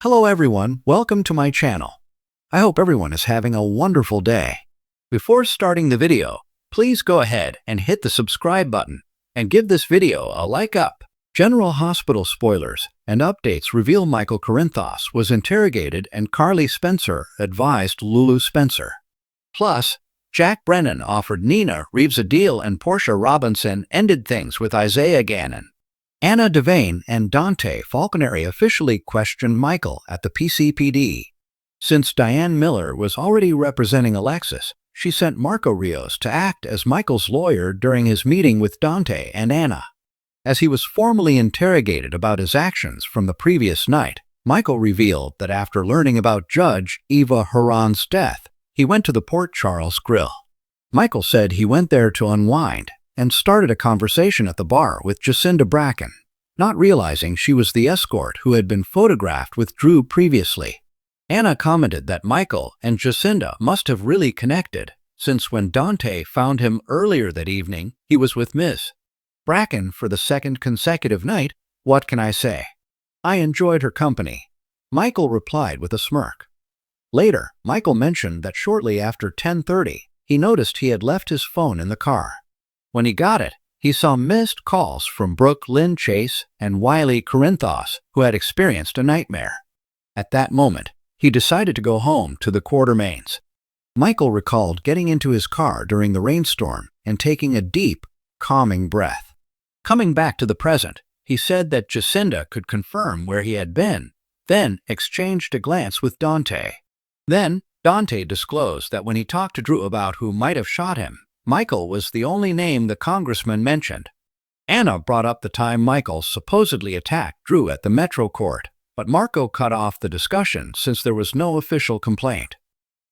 Hello everyone, welcome to my channel. I hope everyone is having a wonderful day. Before starting the video, please go ahead and hit the subscribe button and give this video a like up. General Hospital spoilers and updates reveal Michael Corinthos was interrogated and Carly Spencer advised Lulu Spencer. Plus, Jack Brennan offered Nina Reeves a deal and Portia Robinson ended things with Isaiah Gannon. Anna Devane and Dante Falconeri officially questioned Michael at the PCPD. Since Diane Miller was already representing Alexis, she sent Marco Rios to act as Michael's lawyer during his meeting with Dante and Anna. As he was formally interrogated about his actions from the previous night, Michael revealed that after learning about Judge Eva Huron's death, he went to the Port Charles Grill. Michael said he went there to unwind and started a conversation at the bar with Jacinda Bracken, not realizing she was the escort who had been photographed with Drew previously. Anna commented that Michael and Jacinda must have really connected, since when Dante found him earlier that evening, he was with Ms. Bracken for the second consecutive night. What can I say? I enjoyed her company. Michael replied with a smirk. Later, Michael mentioned that shortly after 10:30, he noticed he had left his phone in the car. When he got it, he saw missed calls from Brooke Lynn Chase and Wiley Corinthos, who had experienced a nightmare. At that moment, he decided to go home to the Quartermaines. Michael recalled getting into his car during the rainstorm and taking a deep, calming breath. Coming back to the present, he said that Jacinda could confirm where he had been, then exchanged a glance with Dante. Then, Dante disclosed that when he talked to Drew about who might have shot him, Michael was the only name the congressman mentioned. Anna brought up the time Michael supposedly attacked Drew at the Metro Court, but Marco cut off the discussion since there was no official complaint.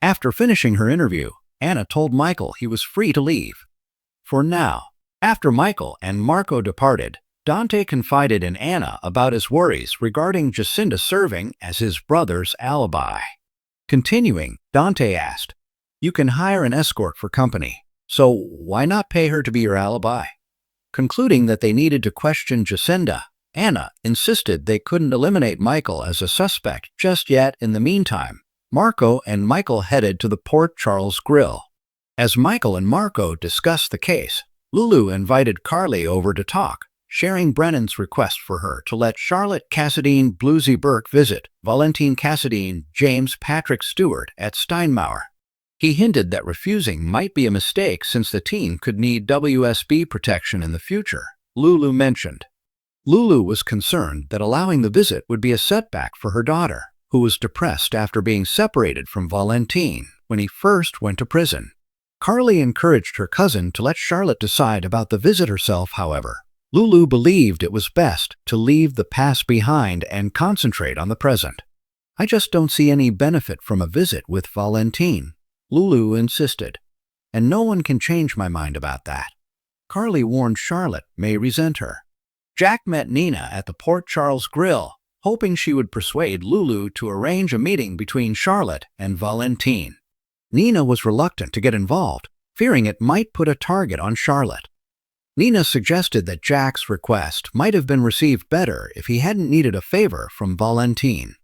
After finishing her interview, Anna told Michael he was free to leave. For now, after Michael and Marco departed, Dante confided in Anna about his worries regarding Jacinda serving as his brother's alibi. Continuing, Dante asked, "You can hire an escort for company. So why not pay her to be your alibi?" Concluding that they needed to question Jacinda, Anna insisted they couldn't eliminate Michael as a suspect just yet. In the meantime, Marco and Michael headed to the Port Charles Grill. As Michael and Marco discussed the case, Lulu invited Carly over to talk, sharing Brennan's request for her to let Charlotte Cassadine Bluesy Burke visit Valentine Cassadine James Patrick Stewart at Steinmauer. He hinted that refusing might be a mistake since the teen could need WSB protection in the future, Lulu mentioned. Lulu was concerned that allowing the visit would be a setback for her daughter, who was depressed after being separated from Valentine when he first went to prison. Carly encouraged her cousin to let Charlotte decide about the visit herself. However, Lulu believed it was best to leave the past behind and concentrate on the present. "I just don't see any benefit from a visit with Valentine," Lulu insisted, "and no one can change my mind about that." Carly warned Charlotte may resent her. Jack met Nina at the Port Charles Grill, hoping she would persuade Lulu to arrange a meeting between Charlotte and Valentine. Nina was reluctant to get involved, fearing it might put a target on Charlotte. Nina suggested that Jack's request might have been received better if he hadn't needed a favor from Valentine.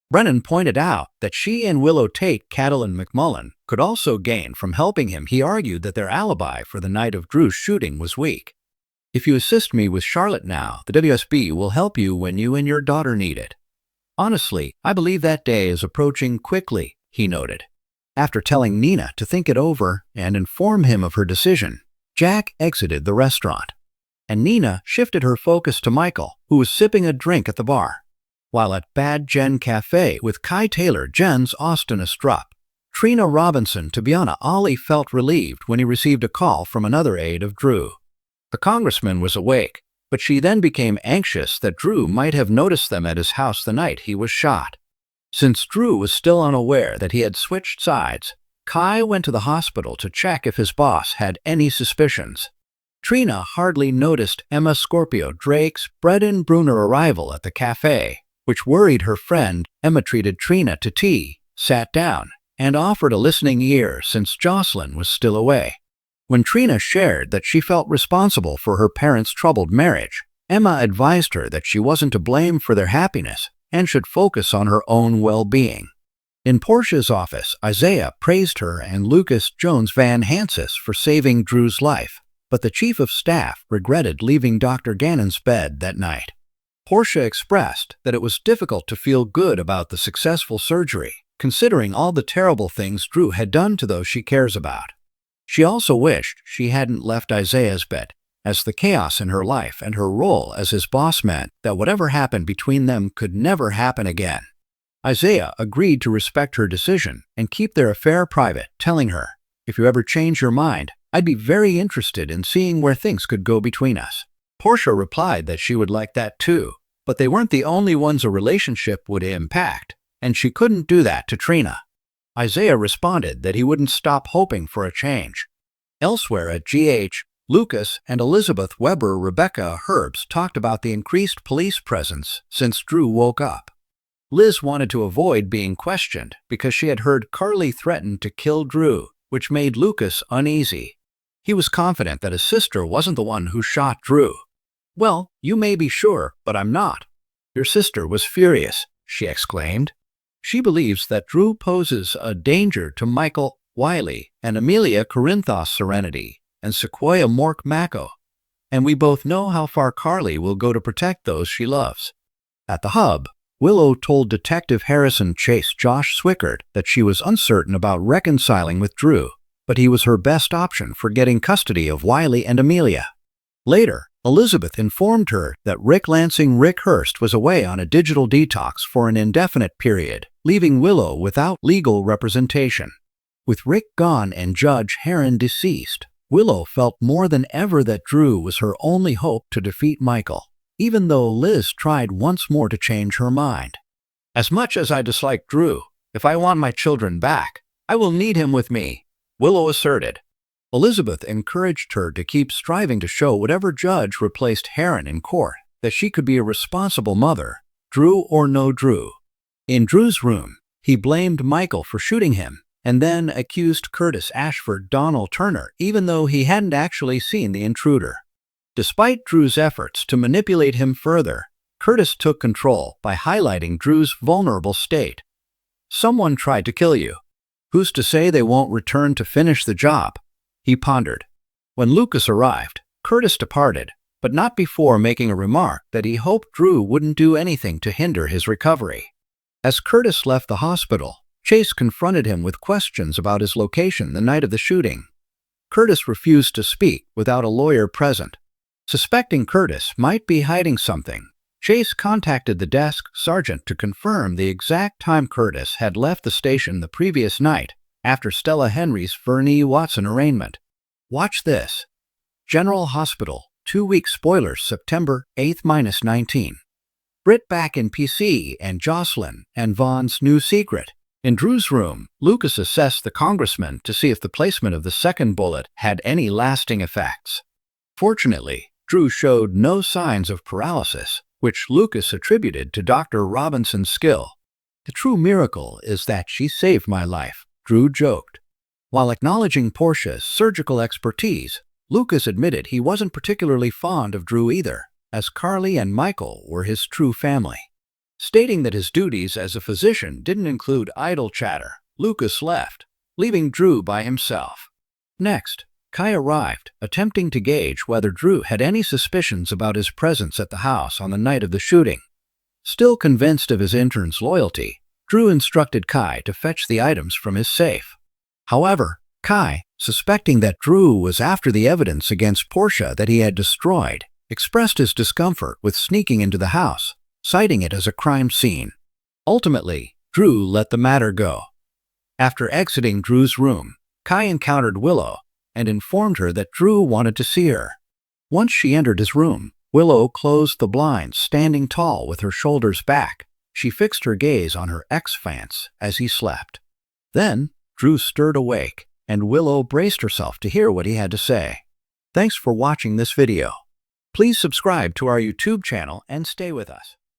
Brennan pointed out that she and Willow Tate Catalin McMullen could also gain from helping him. He argued that their alibi for the night of Drew's shooting was weak. "If you assist me with Charlotte now, the WSB will help you when you and your daughter need it. Honestly, I believe that day is approaching quickly," he noted. After telling Nina to think it over and inform him of her decision, Jack exited the restaurant, and Nina shifted her focus to Michael, who was sipping a drink at the bar. While at Bad Jen Cafe with Kai Taylor, Jen's Austin Estrup, Trina Robinson, Tibiana Ollie felt relieved when he received a call from another aide of Drew. The congressman was awake, but she then became anxious that Drew might have noticed them at his house the night he was shot. Since Drew was still unaware that he had switched sides, Kai went to the hospital to check if his boss had any suspicions. Trina hardly noticed Emma Scorpio Drake's Bredin Bruner arrival at the cafe, which worried her friend. Emma treated Trina to tea, sat down, and offered a listening ear since Jocelyn was still away. When Trina shared that she felt responsible for her parents' troubled marriage, Emma advised her that she wasn't to blame for their happiness, and should focus on her own well-being. In Portia's office, Isaiah praised her and Lucas Jones Van Hansis for saving Drew's life, but the chief of staff regretted leaving Dr. Gannon's bed that night. Portia expressed that it was difficult to feel good about the successful surgery, considering all the terrible things Drew had done to those she cares about. She also wished she hadn't left Isaiah's bed, as the chaos in her life and her role as his boss meant that whatever happened between them could never happen again. Isaiah agreed to respect her decision and keep their affair private, telling her, "If you ever change your mind, I'd be very interested in seeing where things could go between us." Portia replied that she would like that too, but they weren't the only ones a relationship would impact, and she couldn't do that to Trina. Isaiah responded that he wouldn't stop hoping for a change. Elsewhere at GH, Lucas and Elizabeth Weber Rebecca Herbst talked about the increased police presence since Drew woke up. Liz wanted to avoid being questioned because she had heard Carly threaten to kill Drew, which made Lucas uneasy. He was confident that his sister wasn't the one who shot Drew. "Well, you may be sure, but I'm not." "Your sister was furious," she exclaimed. "She believes that Drew poses a danger to Michael Wiley and Amelia Corinthos Serenity and Sequoia Mork Mako, and we both know how far Carly will go to protect those she loves." At the hub, Willow told Detective Harrison Chase Josh Swickard that she was uncertain about reconciling with Drew, but he was her best option for getting custody of Wiley and Amelia. Later, Elizabeth informed her that Rick Hurst was away on a digital detox for an indefinite period, leaving Willow without legal representation. With Rick gone and Judge Heron deceased, Willow felt more than ever that Drew was her only hope to defeat Michael, even though Liz tried once more to change her mind. "As much as I dislike Drew, if I want my children back, I will need him with me," Willow asserted. Elizabeth encouraged her to keep striving to show whatever judge replaced Heron in court that she could be a responsible mother, Drew or no Drew. In Drew's room, he blamed Michael for shooting him and then accused Curtis Ashford Donald Turner even though he hadn't actually seen the intruder. Despite Drew's efforts to manipulate him further, Curtis took control by highlighting Drew's vulnerable state. "Someone tried to kill you. Who's to say they won't return to finish the job?" he pondered. When Lucas arrived, Curtis departed, but not before making a remark that he hoped Drew wouldn't do anything to hinder his recovery. As Curtis left the hospital, Chase confronted him with questions about his location the night of the shooting. Curtis refused to speak without a lawyer present. Suspecting Curtis might be hiding something, Chase contacted the desk sergeant to confirm the exact time Curtis had left the station the previous night after Stella Henry's Fernie Watson arraignment. Watch this. General Hospital, 2-week spoilers, September 8-19. Britt back in PC and Jocelyn and Vaughn's new secret. In Drew's room, Lucas assessed the congressman to see if the placement of the second bullet had any lasting effects. Fortunately, Drew showed no signs of paralysis, which Lucas attributed to Dr. Robinson's skill. "The true miracle is that she saved my life," Drew joked. While acknowledging Portia's surgical expertise, Lucas admitted he wasn't particularly fond of Drew either, as Carly and Michael were his true family. Stating that his duties as a physician didn't include idle chatter, Lucas left, leaving Drew by himself. Next, Kai arrived, attempting to gauge whether Drew had any suspicions about his presence at the house on the night of the shooting. Still convinced of his intern's loyalty, Drew instructed Kai to fetch the items from his safe. However, Kai, suspecting that Drew was after the evidence against Portia that he had destroyed, expressed his discomfort with sneaking into the house, citing it as a crime scene. Ultimately, Drew let the matter go. After exiting Drew's room, Kai encountered Willow and informed her that Drew wanted to see her. Once she entered his room, Willow closed the blinds, standing tall with her shoulders back. She fixed her gaze on her ex-fiance as he slept. Then, Drew stirred awake, and Willow braced herself to hear what he had to say. Thanks for watching this video. Please subscribe to our YouTube channel and stay with us.